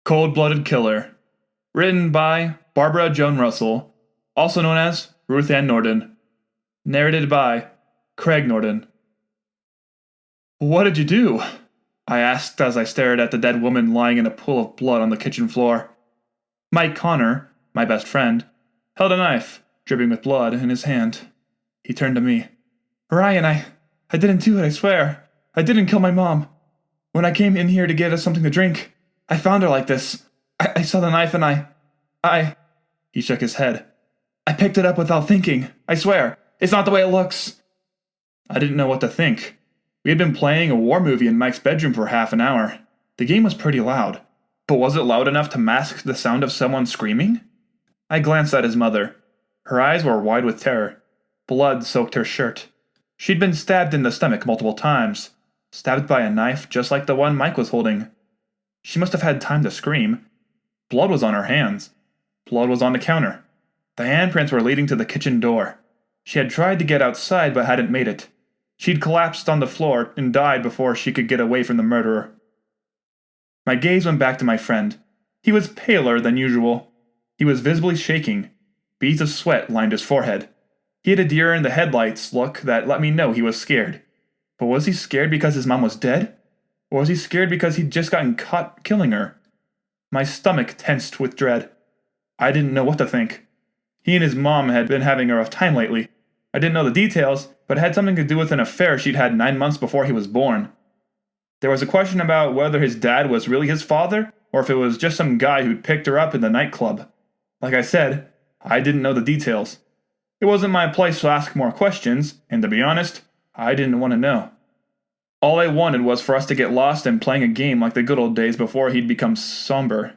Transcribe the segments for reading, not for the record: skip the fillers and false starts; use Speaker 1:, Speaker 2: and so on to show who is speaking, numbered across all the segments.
Speaker 1: Cold-Blooded Killer. Written by Barbara Joan Russell, also known as Ruth Nordin. Narrated by Craig Nordin. "What did you do?" I asked as I stared at the dead woman lying in a pool of blood on the kitchen floor. Mike Connor, my best friend, held a knife, dripping with blood, in his hand. He turned to me. "Ryan, I didn't do it, I swear. I didn't kill my mom. When I came in here to get us something to drink, I found her like this. I saw the knife and I... He shook his head. "I picked it up without thinking. I swear. It's not the way it looks." I didn't know what to think. We had been playing a war movie in Mike's bedroom for half an hour. The game was pretty loud. But was it loud enough to mask the sound of someone screaming? I glanced at his mother. Her eyes were wide with terror. Blood soaked her shirt. She'd been stabbed in the stomach multiple times. Stabbed by a knife just like the one Mike was holding. She must have had time to scream. Blood was on her hands. Blood was on the counter. The handprints were leading to the kitchen door. She had tried to get outside but hadn't made it. She'd collapsed on the floor and died before she could get away from the murderer. My gaze went back to my friend. He was paler than usual. He was visibly shaking. Beads of sweat lined his forehead. He had a deer-in-the-headlights look that let me know he was scared. But was he scared because his mom was dead? Or was he scared because he'd just gotten caught killing her? My stomach tensed with dread. I didn't know what to think. He and his mom had been having a rough time lately. I didn't know the details, but it had something to do with an affair she'd had 9 months before he was born. There was a question about whether his dad was really his father, or if it was just some guy who'd picked her up in the nightclub. Like I said, I didn't know the details. It wasn't my place to ask more questions, and to be honest, I didn't want to know. All I wanted was for us to get lost in playing a game like the good old days before he'd become somber.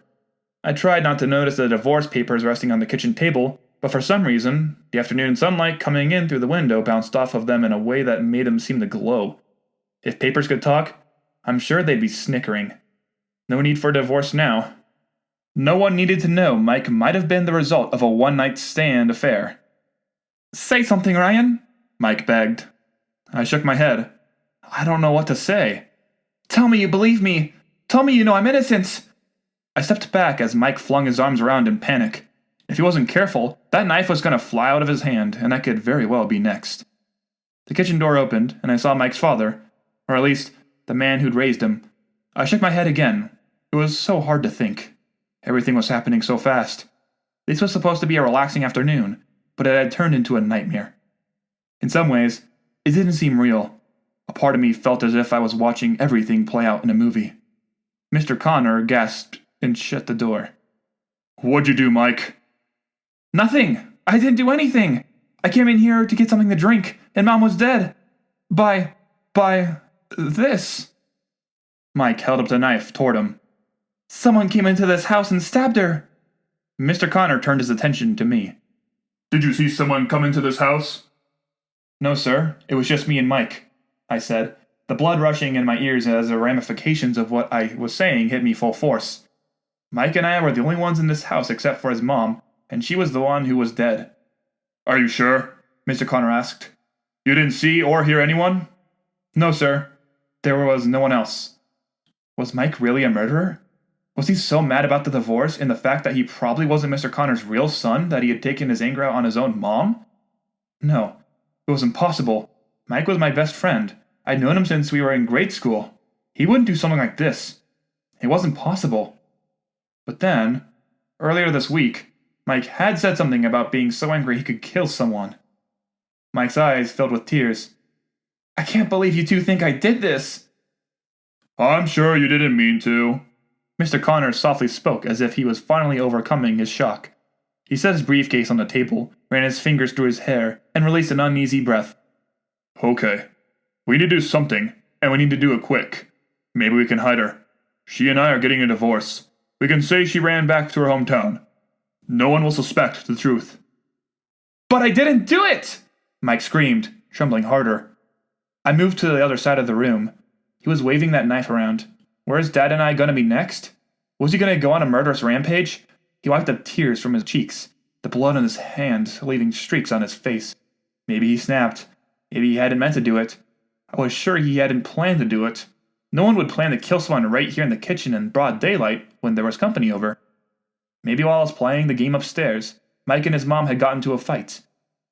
Speaker 1: I tried not to notice the divorce papers resting on the kitchen table, but for some reason, the afternoon sunlight coming in through the window bounced off of them in a way that made them seem to glow. If papers could talk, I'm sure they'd be snickering. No need for divorce now. No one needed to know Mike might have been the result of a one-night stand affair. "Say something, Ryan," Mike begged. I shook my head. I don't know what to say. "Tell me you believe me. Tell me you know I'm innocent." I stepped back as Mike flung his arms around in panic. If he wasn't careful, that knife was going to fly out of his hand, and that could very well be next. The kitchen door opened, and I saw Mike's father, or at least, the man who'd raised him. I shook my head again. It was so hard to think. Everything was happening so fast. This was supposed to be a relaxing afternoon, but it had turned into a nightmare. In some ways, it didn't seem real. A part of me felt as if I was watching everything play out in a movie. Mr. Connor gasped and shut the door. "What'd you do, Mike?" "Nothing. I didn't do anything. I came in here to get something to drink, and Mom was dead. By this." Mike held up the knife toward him. "Someone came into this house and stabbed her." Mr. Connor turned his attention to me. "Did you see someone come into this house?" "No, sir. It was just me and Mike," I said, the blood rushing in my ears as the ramifications of what I was saying hit me full force. Mike and I were the only ones in this house except for his mom, and she was the one who was dead. "Are you sure?" Mr. Connor asked. "You didn't see or hear anyone?" "No, sir. There was no one else." Was Mike really a murderer? Was he so mad about the divorce and the fact that he probably wasn't Mr. Connor's real son that he had taken his anger out on his own mom? No, it was impossible. Mike was my best friend. I'd known him since we were in grade school. He wouldn't do something like this. It wasn't possible. But then, earlier this week, Mike had said something about being so angry he could kill someone. Mike's eyes filled with tears. "I can't believe you two think I did this." "I'm sure you didn't mean to." Mr. Connor softly spoke as if he was finally overcoming his shock. He set his briefcase on the table, ran his fingers through his hair, and released an uneasy breath. "Okay. We need to do something, and we need to do it quick. Maybe we can hide her. She and I are getting a divorce. We can say she ran back to her hometown. No one will suspect the truth." "But I didn't do it!" Mike screamed, trembling harder. I moved to the other side of the room. He was waving that knife around. Where's Dad and I gonna be next? Was he gonna go on a murderous rampage? He wiped the tears from his cheeks, the blood on his hand leaving streaks on his face. Maybe he snapped. Maybe he hadn't meant to do it. I was sure he hadn't planned to do it. No one would plan to kill someone right here in the kitchen in broad daylight when there was company over. Maybe while I was playing the game upstairs, Mike and his mom had gotten into a fight.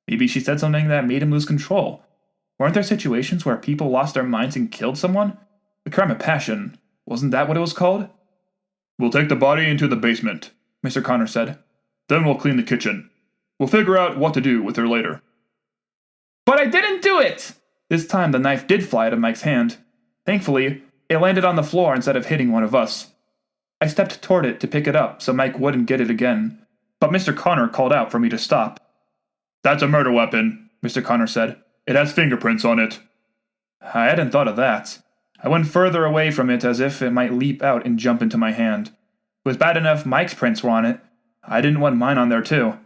Speaker 1: Maybe she said something that made him lose control. Weren't there situations where people lost their minds and killed someone? The crime of passion. Wasn't that what it was called? We'll take the body into the basement, Mr. Connor said. Then we'll clean the kitchen. We'll figure out what to do with her later. But I didn't do it! This time the knife did fly out of Mike's hand. Thankfully, it landed on the floor instead of hitting one of us. I stepped toward it to pick it up so Mike wouldn't get it again, but Mr. Connor called out for me to stop. That's a murder weapon, Mr. Connor said. It has fingerprints on it. I hadn't thought of that. I went further away from it as if it might leap out and jump into my hand. It was bad enough Mike's prints were on it. I didn't want mine on there too.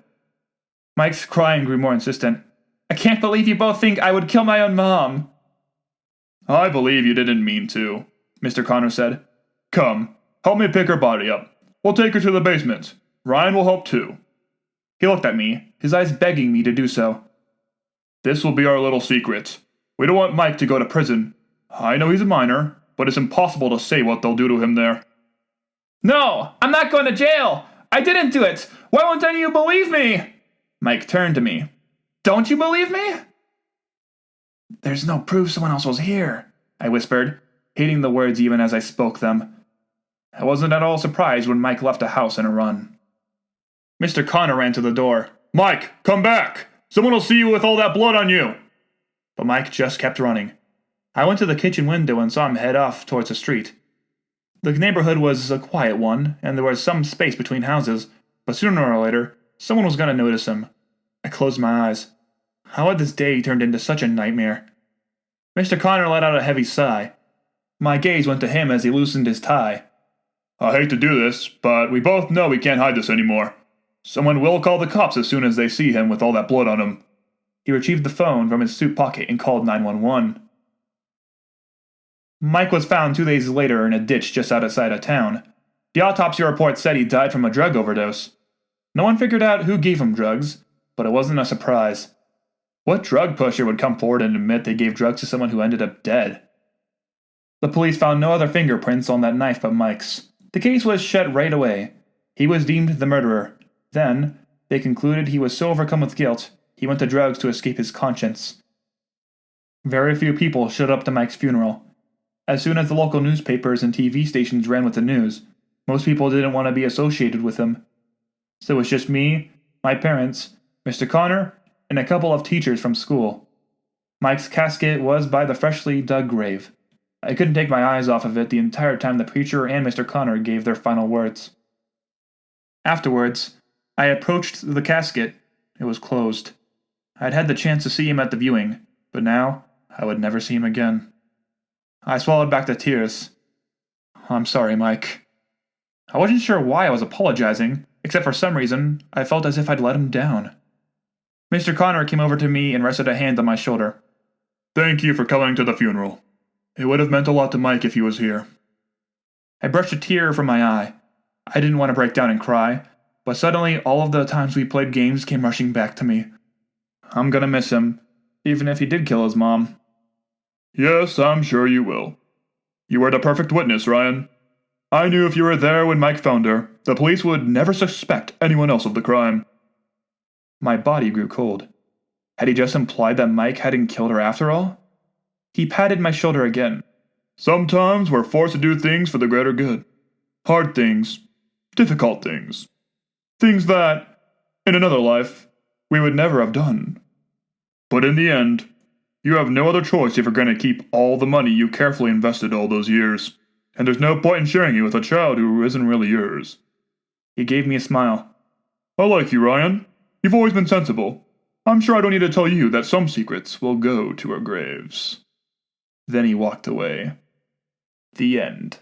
Speaker 1: Mike's crying grew more insistent. I can't believe you both think I would kill my own mom. I believe you didn't mean to, Mr. Connor said. Come, help me pick her body up. We'll take her to the basement. Ryan will help too. He looked at me, his eyes begging me to do so. This will be our little secret. We don't want Mike to go to prison. I know he's a minor, but it's impossible to say what they'll do to him there. No, I'm not going to jail. I didn't do it. Why won't any of you believe me? Mike turned to me. Don't you believe me? There's no proof someone else was here, I whispered, hating the words even as I spoke them. I wasn't at all surprised when Mike left the house in a run. Mr. Connor ran to the door. Mike, come back! Someone will see you with all that blood on you! But Mike just kept running. I went to the kitchen window and saw him head off towards the street. The neighborhood was a quiet one, and there was some space between houses, but sooner or later, someone was going to notice him. I closed my eyes. How had this day turned into such a nightmare? Mr. Connor let out a heavy sigh. My gaze went to him as he loosened his tie. I hate to do this, but we both know we can't hide this anymore. Someone will call the cops as soon as they see him with all that blood on him. He retrieved the phone from his suit pocket and called 911. Mike was found 2 days later in a ditch just outside of town. The autopsy report said he died from a drug overdose. No one figured out who gave him drugs, but it wasn't a surprise. What drug pusher would come forward and admit they gave drugs to someone who ended up dead? The police found no other fingerprints on that knife but Mike's. The case was shut right away. He was deemed the murderer. Then, they concluded he was so overcome with guilt, he went to drugs to escape his conscience. Very few people showed up to Mike's funeral. As soon as the local newspapers and TV stations ran with the news, most people didn't want to be associated with him. So it was just me, my parents, Mr. Connor, and a couple of teachers from school. Mike's casket was by the freshly dug grave. I couldn't take my eyes off of it the entire time the preacher and Mr. Connor gave their final words. Afterwards, I approached the casket. It was closed. I'd had the chance to see him at the viewing, but now I would never see him again. I swallowed back the tears. I'm sorry, Mike. I wasn't sure why I was apologizing, except for some reason I felt as if I'd let him down. Mr. Connor came over to me and rested a hand on my shoulder. Thank you for coming to the funeral. It would have meant a lot to Mike if he was here. I brushed a tear from my eye. I didn't want to break down and cry, but suddenly all of the times we played games came rushing back to me. I'm gonna miss him, even if he did kill his mom. Yes, I'm sure you will. You were the perfect witness, Ryan. I knew if you were there when Mike found her, the police would never suspect anyone else of the crime. My body grew cold. Had he just implied that Mike hadn't killed her after all? He patted my shoulder again. Sometimes we're forced to do things for the greater good. Hard things. Difficult things. Things that, in another life, we would never have done. But in the end, you have no other choice if you're going to keep all the money you carefully invested all those years, and there's no point in sharing it with a child who isn't really yours. He gave me a smile. I like you, Ryan. You've always been sensible. I'm sure I don't need to tell you that some secrets will go to our graves. Then he walked away. The end.